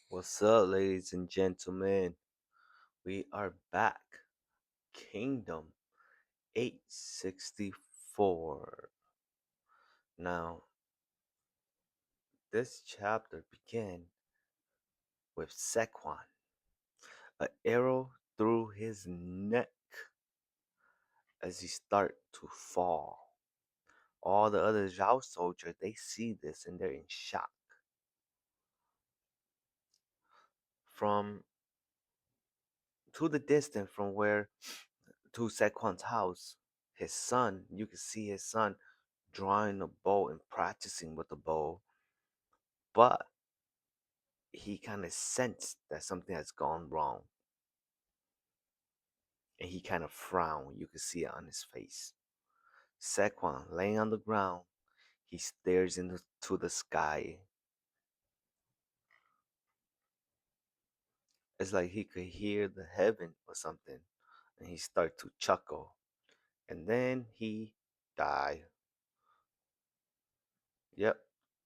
What's up, ladies and gentlemen? We are back. Kingdom 864. Now, this chapter began with Sequan, an arrow through his neck as he start to fall. All the other Zhao soldiers, they see this and they're in shock. From to the distance from where to Sequan's house, his son, you can see his son drawing a bow and practicing with the bow, but he kind of sensed that something has gone wrong, and he kind of frowned. You could see it on his face. Sequan, laying on the ground, he stares into to the sky. It's like he could hear the heaven or something, and he started to chuckle. And then he died. Yep,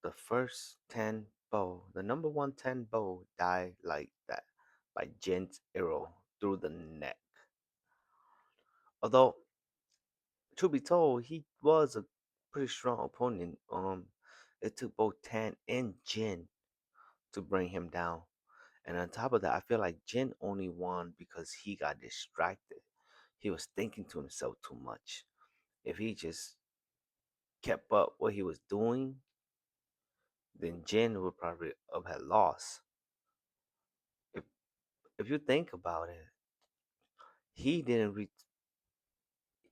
the first 10 bow, the number 110 bow died like that by Jin's arrow through the neck. Although, truth be told, he was a pretty strong opponent. It took both Tan and Jin to bring him down. And on top of that, I feel like Jin only won because he got distracted. He was thinking to himself too much. If he just kept up what he was doing, then Jin would probably have had lost. If if you think about it, he didn't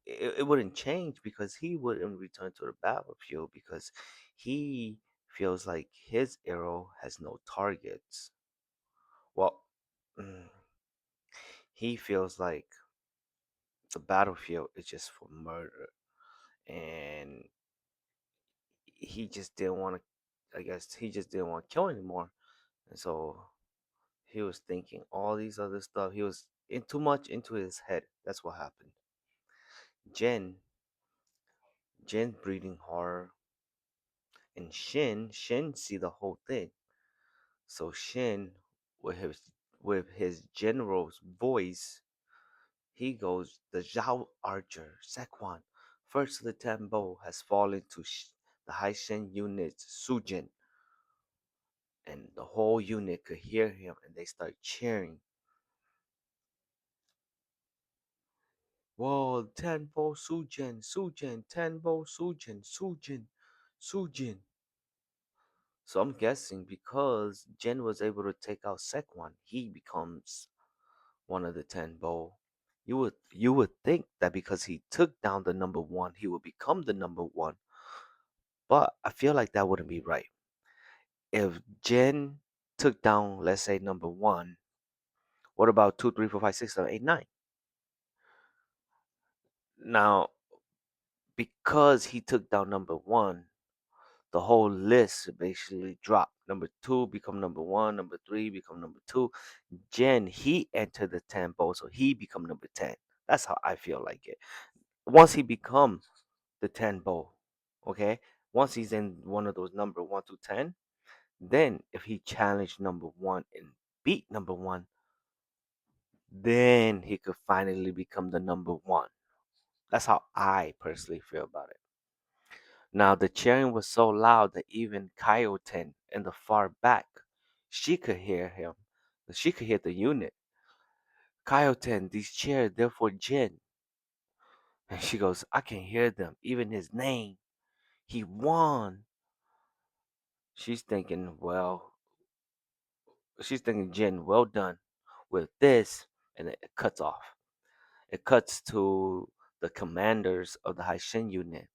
it wouldn't change because he wouldn't return to the battlefield because he feels like his arrow has no targets. Well, mm, he feels like the battlefield is just for murder, and he just didn't want to. I guess he just didn't want to kill anymore, and so he was thinking all these other stuff. He was in too much into his head. That's what happened. Jen, Jen breathing horror, and Shin see the whole thing. So Shin, with his general's voice, he goes, "The Zhao archer, Sequan, first of the ten bow, has fallen to the Haishen unit, Sujin." And the whole unit could hear him and they start cheering. Whoa, Tenbo Sujin, Sujin, Tenbo Sujin, Sujin, Sujin. So I'm guessing because Jin was able to take out Sequan, he becomes one of the 10 bowl. You would think that because he took down the number one, he would become the number one. But I feel like that wouldn't be right. If Jen took down, let's say, number one, what about two, three, four, five, six, seven, eight, nine? Now, because he took down number one, the whole list basically dropped. Number two become number one, number three become number two. Jen, he entered the 10 bowl, so he become number 10. That's how I feel like it. Once he become the 10 bowl. Okay? Once he's in one of those number 1 to 10, then if he challenged number 1 and beat number 1, then he could finally become the number 1. That's how I personally feel about it. Now, the cheering was so loud that even Kyoten in the far back, she could hear him. She could hear the unit. Kyoten, these cheers, they're for Jin. And she goes, I can hear them, even his name. He won. She's thinking, well, she's thinking, Jen, well done with this. And it cuts off. It cuts to the commanders of the Haishin unit.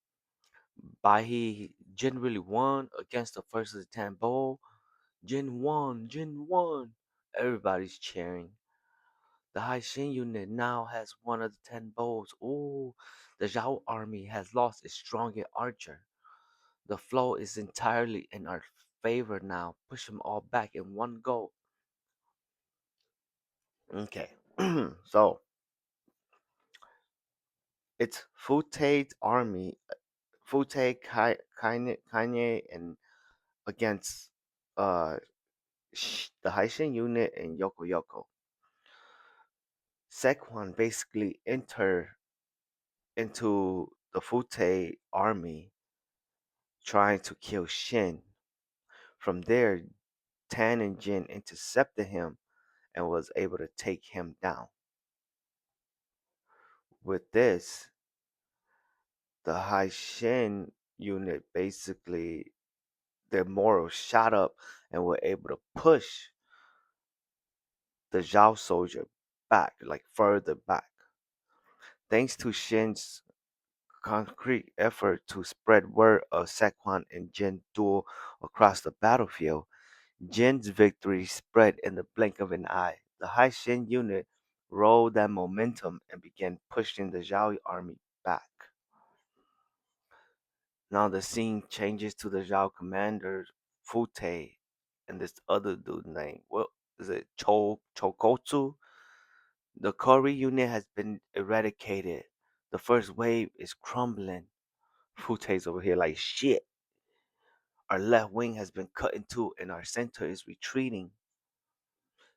Jin really won against the first of the 10 bowl. Jin won, Jin won. Everybody's cheering. The Haishin unit now has one of the 10 bowls. Ooh, the Zhao army has lost its strongest archer. The flow is entirely in our favor now. Push them all back in one go. Okay. So it's Fute's army, Fute, Kanye, and against uh the Haitian unit and Yoko Yoko. Sekwan basically entered into the Fute army trying to kill Shin. From there, Tan and Jin intercepted him and was able to take him down. With this, the Haitian unit basically their morals shot up and were able to push the Zhao soldier back, like further back. Thanks to Shin's concrete effort to spread word of Sekwan and Jin duel across the battlefield, Jin's victory spread in the blink of an eye. The Hai Shin unit rode that momentum and began pushing the Zhao army back. Now the scene changes to the Zhao commander Fute and this other dude named what is it Chokotsu. The Kori unit has been eradicated. The first wave is crumbling. Fute's over here like shit. Our left wing has been cut in two and our center is retreating.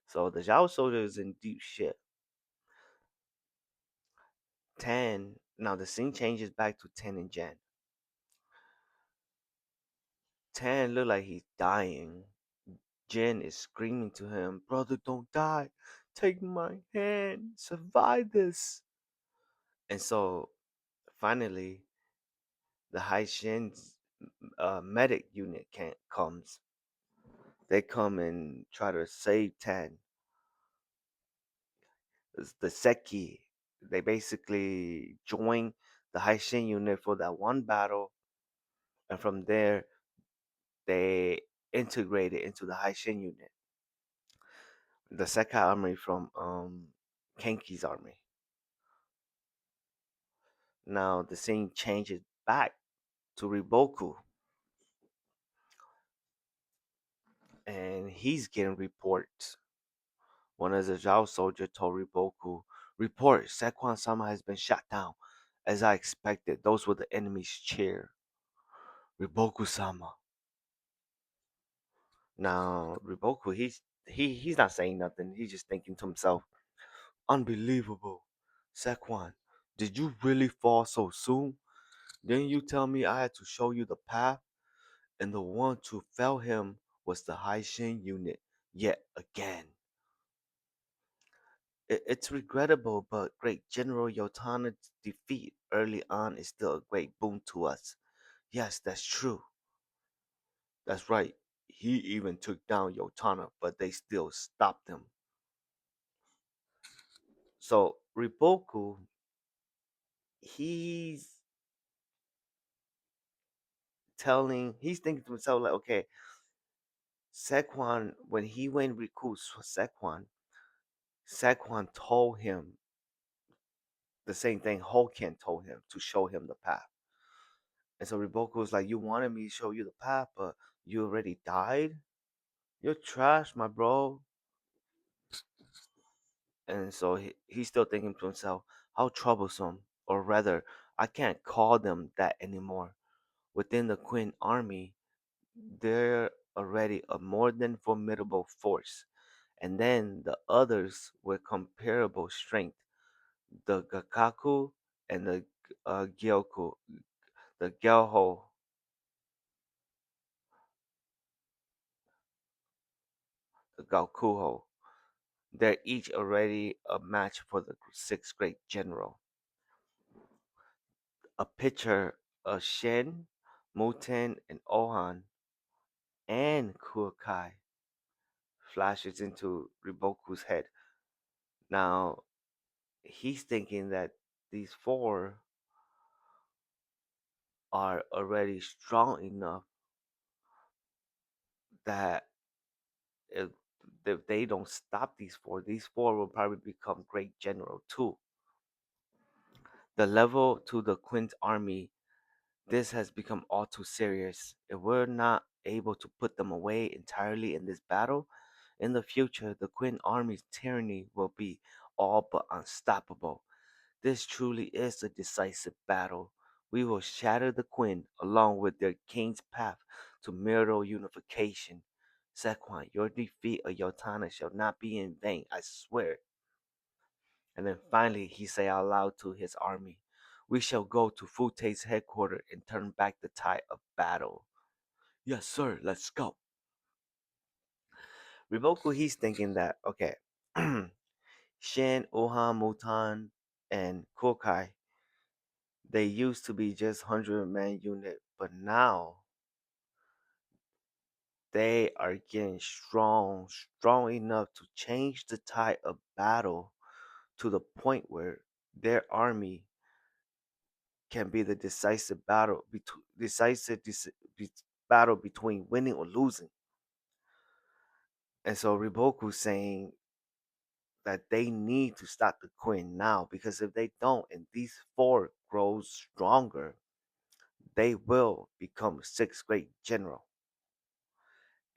So the Zhao soldier is in deep shit. Ten. Now the scene changes back to Ten and Jen. Ten look like he's dying. Jen is screaming to him, "Brother, don't die. Take my hand. Survive this." And so finally, the Haitian's medic unit comes. They come and try to save Tan. It's the Seki. They basically join the Haitian unit for that one battle, and from there they integrated into the Haitian unit, the Seki army from Kenki's army. Now the scene changes back to Riboku, and he's getting reports. One of the Zhao soldiers told Riboku, "Report, Sekwan Sama has been shot down. As I expected, those were the enemy's cheer. Riboku Sama." Now Riboku, he's not saying nothing. He's just thinking to himself, "Unbelievable, Sekwan, did you really fall so soon? Didn't you tell me I had to show you the path?" And the one to fell him was the Haishin unit yet again. It's regrettable, but Great General Yotana's defeat early on is still a great boon to us. Yes, that's true. That's right. He even took down Yotana, but they still stopped him. So Riboku, he's he's thinking to himself like, okay, Sekwan, when he went recruits for Sekwan, Sekwan told him the same thing Hoken told him to show him the path. And so Riboku was like, "You wanted me to show you the path, but you already died? You're trash, my bro." And so he's still thinking to himself, how troublesome, or rather, I can't call them that anymore. Within the Queen army, they're already a more than formidable force. And then the others with comparable strength, the Gakaku and the Gyoku, the Gyoho, the Gakuho. They're each already a match for the sixth grade general. A picture of Shen, Muten, and Ohan and Kuokai flashes into Riboku's head. Now, he's thinking that these four are already strong enough that if, if they don't stop these four will probably become great general too. The level to the Queen's army, this has become all too serious. If we're not able to put them away entirely in this battle, in the future, the Queen army's tyranny will be all but unstoppable. This truly is a decisive battle. We will shatter the Queen along with their king's path to marital unification. Sequan, your defeat of Yotana shall not be in vain, I swear. And then finally he say out loud to his army, we shall go to Fute's headquarters and turn back the tide of battle. Yes, sir, let's go. Riboku, he's thinking that, okay, Shin, Ohan, Mutan, and Kokai, they used to be just 100-man unit, but now they are getting strong enough to change the tide of battle to the point where their army can be the decisive battle between battle between winning or losing. And so Riboku saying that they need to stop the Queen now because if they don't and these four grows stronger, they will become sixth grade general.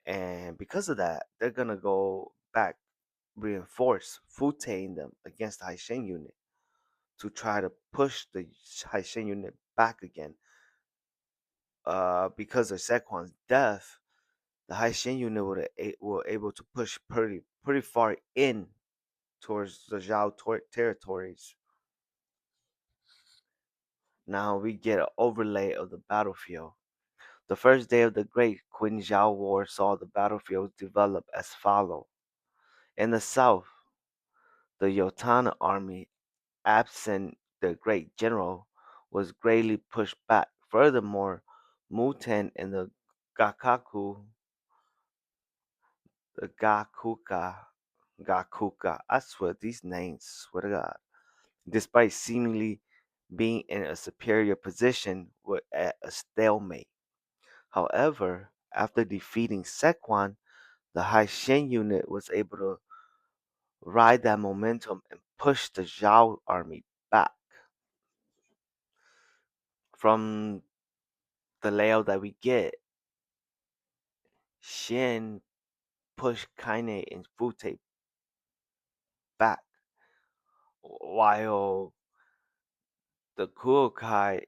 And because of that, they're gonna go back, reinforce Futain them against the Haishin unit to try to push the Haishin unit back again. Because of Sequan's death, the Haishin unit were able to push pretty far in towards the Zhao territories. Now we get an overlay of the battlefield. The first day of the Great Qin Zhao War saw the battlefield develop as follows. In the south, the Yotana army, absent their great general, was greatly pushed back. Furthermore, Muten and the Gakuka, I swear these names, swear to God, despite seemingly being in a superior position, were at a stalemate. However, after defeating Sequan, the Haishin unit was able to ride that momentum and push the Zhao army back. From the layout that we get, Shin pushed Kaine and Fute back, while the Kuokai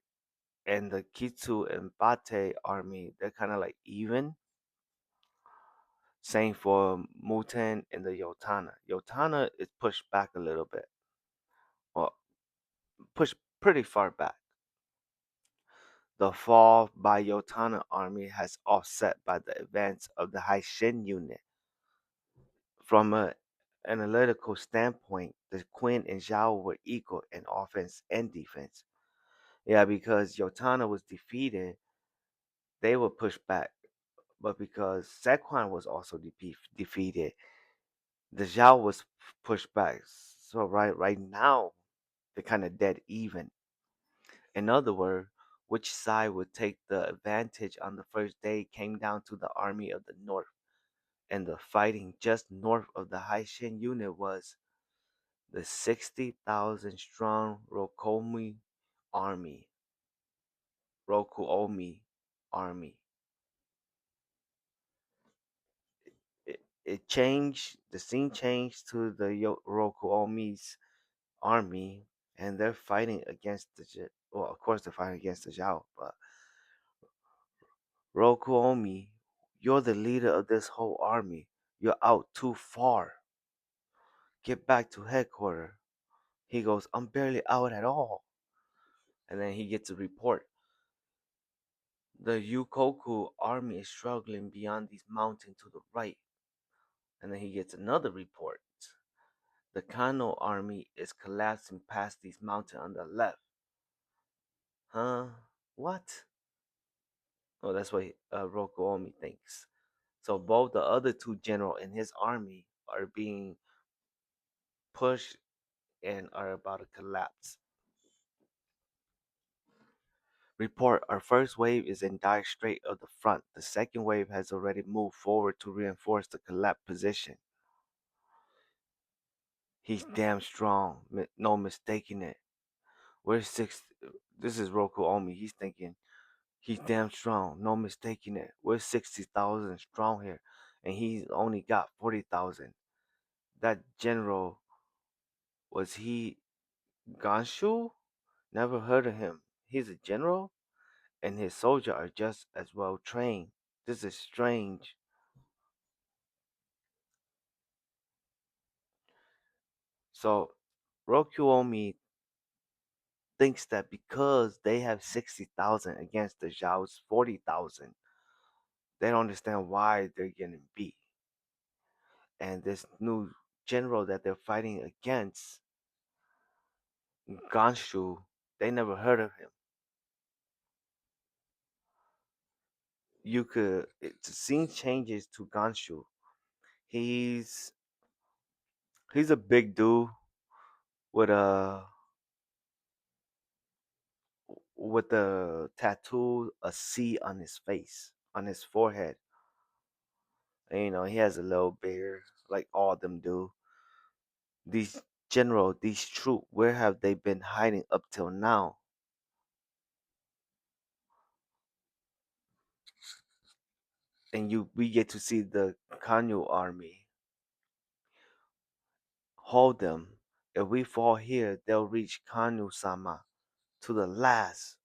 and the Kitsu and Bate army, they're kind of like even. Same for Muten and the Yotana. Yotana is pushed back a little bit, or pushed pretty far back. The fall by Yotana army has offset by the advance of the Haishin unit. From an analytical standpoint, the Quinn and Zhao were equal in offense and defense. Yeah, because Yotana was defeated, they were pushed back. But because Sequan was also defeated, the Zhao was pushed back. So right now, they're kind of dead even. In other words, which side would take the advantage on the first day came down to the army of the north, and the fighting just north of the Haishin unit was the 60,000 strong army. Rokuomi army. It changed, the scene changed to the Rokuomi's army, and they're fighting against well, of course, they're fighting against the Zhao, but Rokuomi, you're the leader of this whole army. You're out too far. Get back to headquarters. He goes, I'm barely out at all. And then he gets a report. The Yukoku army is struggling beyond these mountains to the right. And then he gets another report. The Kano army is collapsing past these mountains on the left. Huh? What? Oh, that's what Rokuomi thinks. So both the other two generals in his army are being pushed and are about to collapse. Report, our first wave is in dire strait of the front. The second wave has already moved forward to reinforce the collapsed position. He's damn strong, no mistaking it. We're six. This is Roku Omi. He's thinking he's damn strong, no mistaking it. We're 60,000 strong here, and he's only got 40,000. That general, was he Ganshu? Never heard of him. He's a general, and his soldiers are just as well trained. This is strange. So Rokyomi thinks that because they have 60,000 against the Zhao's 40,000, they don't understand why they're getting beat. And this new general that they're fighting against, Ganshu, they never heard of him. The scene changes to Ganshu. He's he's a big dude with a tattoo, a C on his face, on his forehead. And, he has a little beard, like all of them do. These troops, where have they been hiding up till now? And we get to see the Kanyu army hold them. If we fall here, they'll reach Kanyu Sama to the last.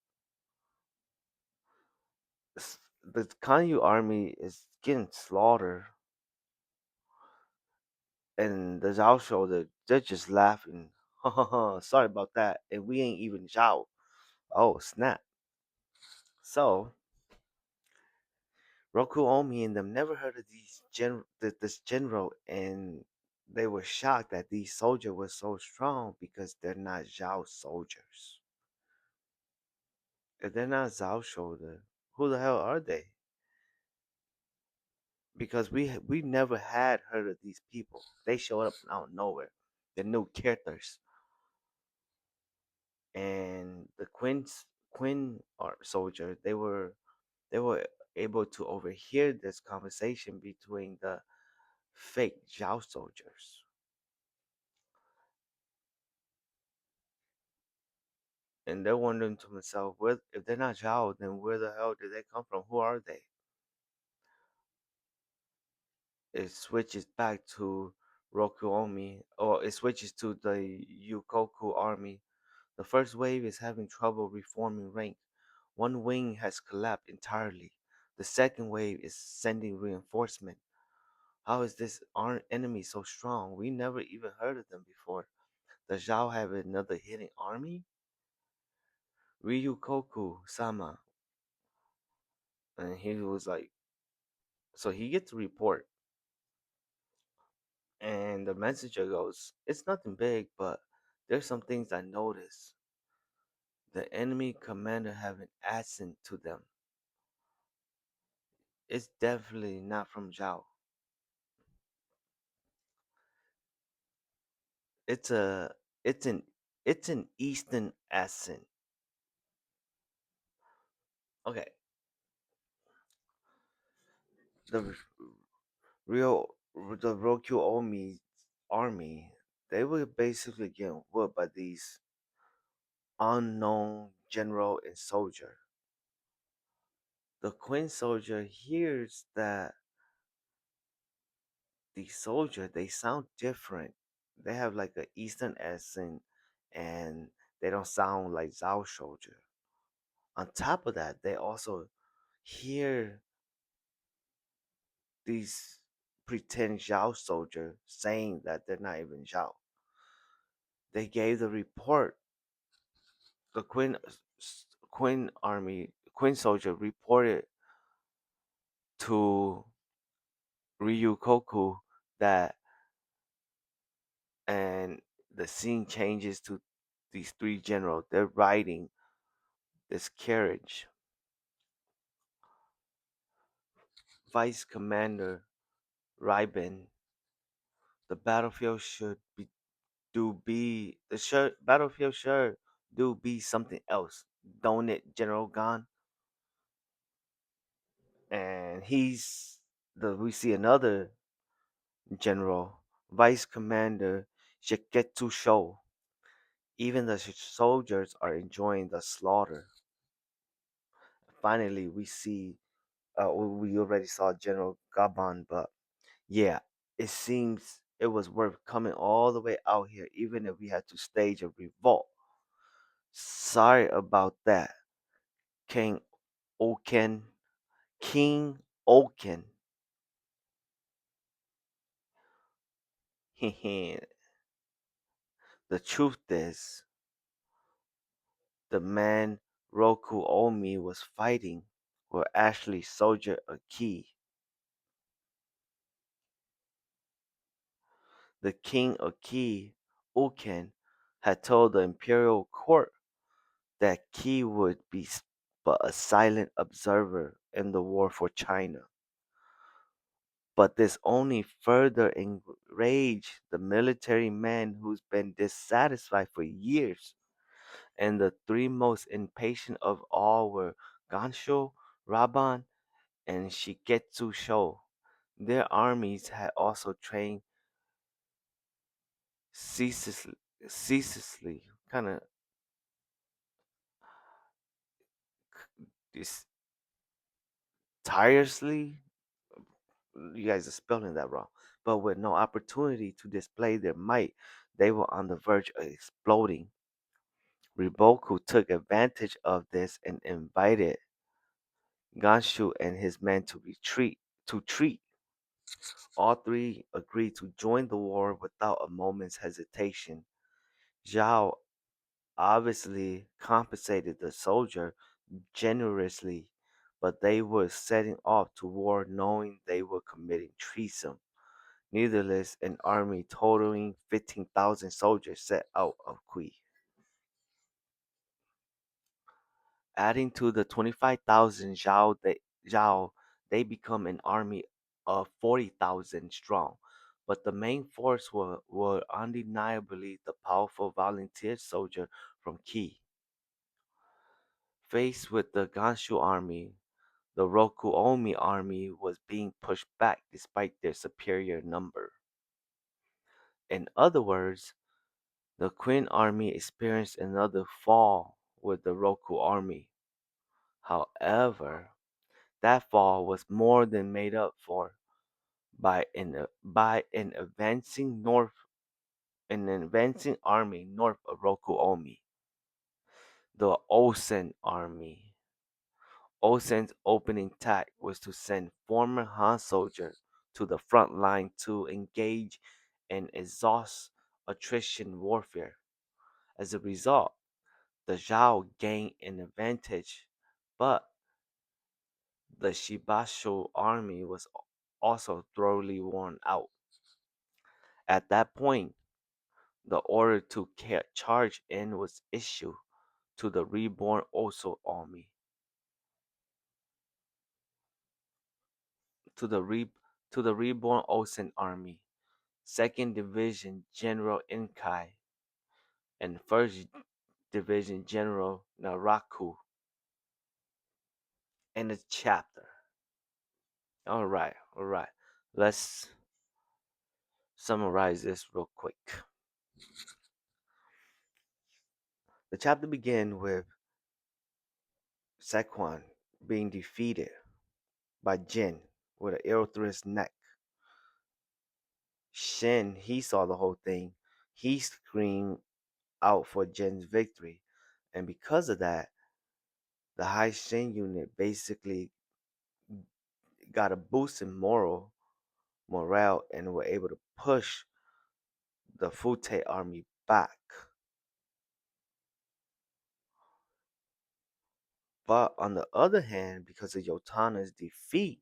The Kanyu army is getting slaughtered, and the Zhao shoulder, they're just laughing. Sorry about that. And we ain't even Zhao. Oh, snap. So, Roku Omi and them never heard of this general, and they were shocked that these soldiers were so strong because they're not Zhao soldiers. If they're not Zhao shoulder, who the hell are they? Because we never had heard of these people. They showed up out of nowhere. They're new characters, and the Quinn or soldier, they were able to overhear this conversation between the fake Zhao soldiers. And they're wondering to themselves, where if they're not Zhao, then where the hell did they come from? Who are they? It switches back to Rokuomi, or it switches to the Yukoku army. The first wave is having trouble reforming rank. One wing has collapsed entirely. The second wave is sending reinforcement. How is this enemy so strong? We never even heard of them before. Does Zhao have another hidden army? Ryukoku Sama. And he was like, so he gets a report. And the messenger goes, it's nothing big, but there's some things I noticed. The enemy commander have an accent to them. It's definitely not from Zhao. It's a it's an it's an Eastern accent. Okay, the the Rokyu Omi army, they were basically getting whooped by these unknown general and soldier. The Queen soldier hears that the soldier, they sound different. They have like an Eastern accent, and they don't sound like Zhao soldier. On top of that, they also hear these pretend Zhao soldier saying that they're not even Zhao. They gave the report. The Queen soldier reported to Ryukoku that, and the scene changes to these three generals. They're riding this carriage. Vice Commander Ryben, the battlefield should be do be the battlefield should do be something else, don't it, General Gon? And we see another general, Vice Commander Shiketsu Sho. Even the soldiers are enjoying the slaughter. Finally, we see. We already saw General Gaban, but yeah, it seems it was worth coming all the way out here, even if we had to stage a revolt. Sorry about that, King Oken. King Oken. The truth is, the man Roku Omi was fighting were actually Soldier Aki. The king of Qi, Uken, had told the imperial court that Qi would be but a silent observer in the war for China. But this only further enraged the military man who's been dissatisfied for years. And the three most impatient of all were Gansho, Raban, and Shigetsu Sho. Their armies had also trained ceaselessly, kind of tirelessly. You guys are spelling that wrong. But with no opportunity to display their might, they were on the verge of exploding. Riboku took advantage of this and invited Ganshu and his men to retreat. To treat, all three agreed to join the war without a moment's hesitation. Zhao obviously compensated the soldier generously, but they were setting off to war knowing they were committing treason. Nevertheless, an army totaling 15,000 soldiers set out of Kui. Adding to the 25,000 Zhao, they become an army of 40,000 strong. But the main force were undeniably the powerful volunteer soldier from Qi. Faced with the Ganshu army, the Rokuomi army was being pushed back despite their superior number. In other words, the Qin army experienced another fall with the Roku army. However, that fall was more than made up for by an advancing army north of Rokuomi, the Osen army. Osen's opening task was to send former Han soldiers to the front line to engage in exhaust attrition warfare. As a result, the Zhao gained an advantage, but the Shibasho army was also thoroughly worn out. At that point, the order to charge in was issued to the reborn Oso army, to the re, to the reborn Osen army, Second Division General Inkai, and First Division General Naraku in the chapter. All right. Let's summarize this real quick. The chapter began with Saquon being defeated by Jin with an arrow through his neck. Shin, he saw the whole thing. He screamed out for Jin's victory. And because of that, the High Shin unit basically got a boost in morale and were able to push the Fute army back. But on the other hand, because of Yotana's defeat,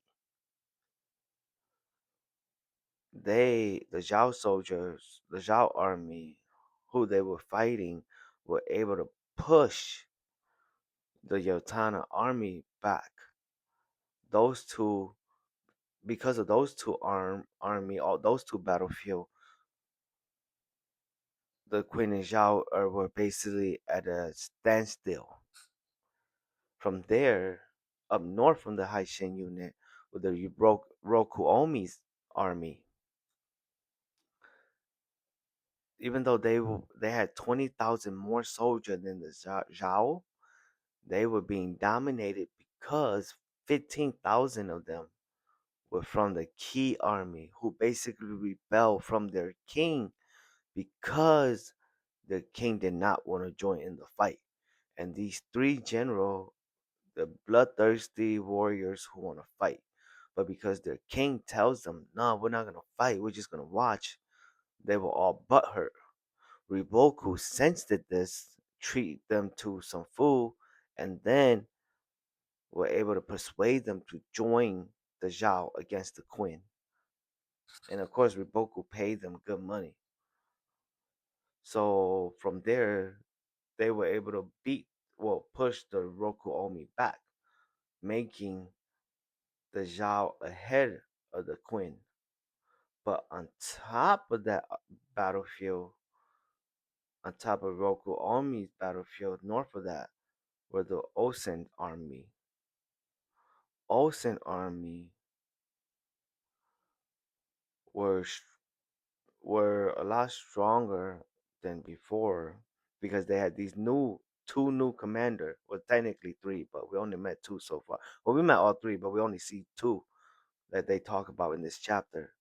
the Zhao soldiers, the Zhao army, who they were fighting, were able to push the Yotana army back. Those two, because of those two army, all those two battlefield, the Queen and Zhao were basically at a standstill. From there, up north from the Haishin unit, with the Rokuomi's army, even though they had 20,000 more soldiers than the Zhao, they were being dominated because 15,000 of them were from the Qi army, who basically rebelled from their king because the king did not want to join in the fight. And these three generals, the bloodthirsty warriors who want to fight, but because their king tells them, "No, we're not gonna fight. We're just gonna watch," they were all butthurt. Riboku sensed this, treated them to some food, and then were able to persuade them to join the Zhao against the Queen. And of course, Riboku paid them good money. So from there, they were able to push the Roku Omi back, making the Zhao ahead of the Queen. But on top of that battlefield, on top of Roku Omi's battlefield, north of that, were the Osen army. Osen army were were a lot stronger than before because they had these two new commander. Well, technically three, but we only met two so far. Well, we met all three, but we only see two that they talk about in this chapter.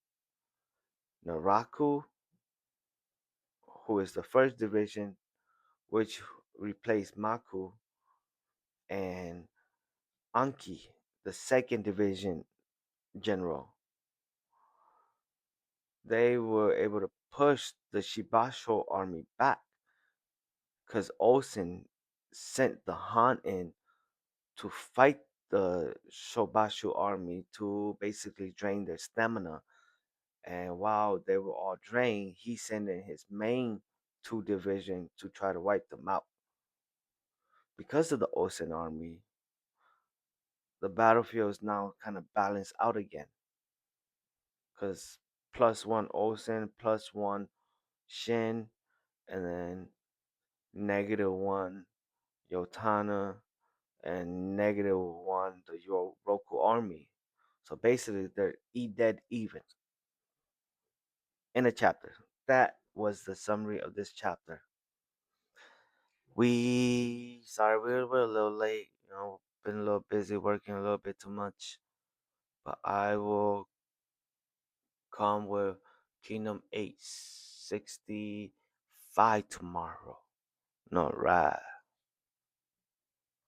Naraku, who is the first division, which replaced Maku, and Anki, the second division general. They were able to push the Shibasho army back because Osen sent the Han in to fight the Shobashu army to basically drain their stamina. And while they were all drained, he sent in his main two division to try to wipe them out. Because of the Osen army, the battlefield is now kind of balanced out again. Because plus one Osen, plus one Shin, and then -1 Yotana, and -1 the Roku army. So basically, they're dead even in a chapter. That was the summary of this chapter. Sorry, we're a little late. Been a little busy working a little bit too much. But I will come with Kingdom 865 tomorrow. All right.